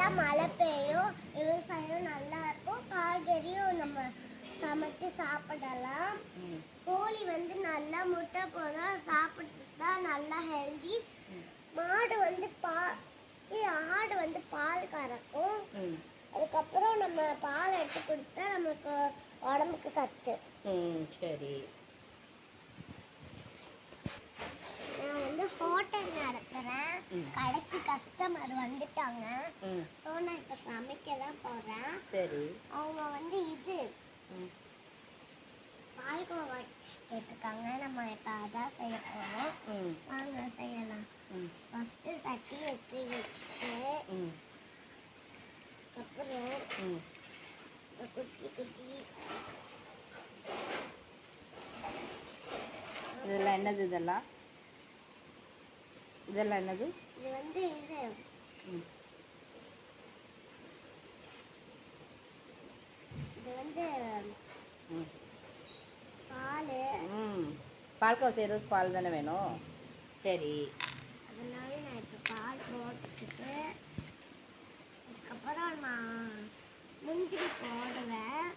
நல்லா மழை பெய்யும், விவசாயம் நல்லா இருக்கும், காய்கறியும் நம்ம சமைச்சு சாப்பிடலாம். கோழி வந்து நல்லா முட்டை போதும், சாப்பிட்டா நல்லா ஹெல்தி. மாடு வந்து ஆடு வந்து பால் கறக்கும். அதுக்கப்புறம் நம்ம பால் எடுத்து குடித்தா நமக்கு உடம்புக்கு சத்து. சரி. நான் வந்து ஹோட்டல் நடத்துறேன். கடைக்கு கஸ்டமர் வந்துட்டாங்க. ஸோ நான் இப்போ சமைக்க தான் போறேன். சரி. அவங்க வந்து பால்கோவா கேட்டிருக்காங்க. நம்ம இப்போ அதான் செய்ய போறோம். வாங்க செய்யலாம். ஃபர்ஸ்ட் சட்டி எடுத்து வச்சுட்டு அப்புறம் குட்டி குட்டி இதெல்லாம் என்னது? இதெல்லாம் என்னது? இது வந்து இது வந்து பால்கோவா செய்யறதுக்கு பால் தானே வேணும். சரி. அதனால நான் இப்போ பால் போட்டுட்டு அதுக்கப்புறம் நான் முந்திரி போடுவேன்.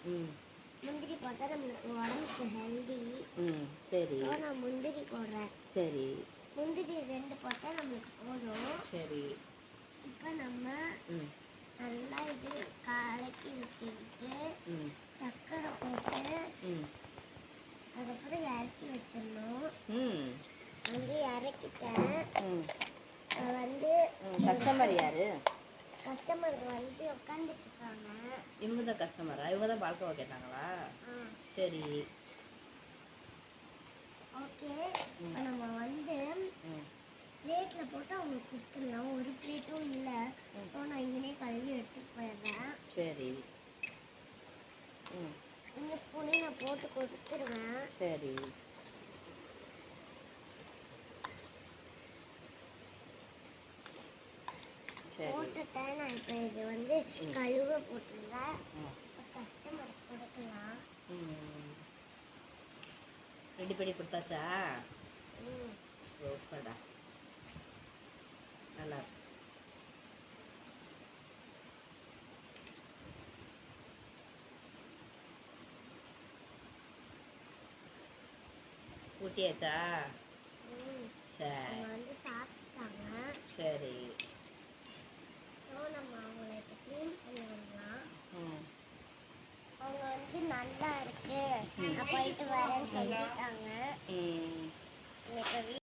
முந்திரி போட்டால் நம்மளுக்கு உடம்புக்கு ஹெல்தி. சரி. நான் முந்திரி போடுறேன். சரி. முந்திரி 2 போட்டால் நம்மளுக்கு போதும். சரி. இப்போ நம்ம நல்லா இது கலக்கி விட்டுக்கிட்டு சர்க்கரை போட்டு அதுக்கப்புறம் இறக்கி வச்சிடணும். வந்து இறக்கிட்டேன். வந்து கஸ்டமர் யாரு? கஸ்டமர் வந்து உட்காந்துட்டு இருக்காங்க. இவங்க தான் கஸ்டமரா? இவங்க தான் பால்கோவா கேட்டாங்களா? சரி. ஓகே. இப்போ நம்ம வந்து பிளேட்டில் போட்டு அவங்களுக்கு கொடுத்துடலாம். ஒரு பிளேட்டும் இல்லை. ஸோ நான் இங்கேயே கழுவி எடுத்துட்டு போயிடுறேன். சரி. இந்த ஸ்பூனையும் நான் போட்டு கொடுத்துருவேன். சரி. போட்டுட்டேன். நான் இப்போ இது வந்து கழுவ போட்டுருந்தேன். கஸ்டமருக்கு கொடுக்கலாம். ரெடி பண்ணி கொடுத்தாச்சா? சூப்பர்டா. நல்லா இருக்கு. ஊட்டியாச்சா? சரி. வந்து சாப்பிட்டுட்டாங்க. சரி. ஸோ நம்ம அவங்கள இப்போ க்ளீன் பண்ணிடலாம். அவங்க வந்து நல்லா இருக்கு, நான் போயிட்டு வரேன்னு சொல்லிட்டாங்க.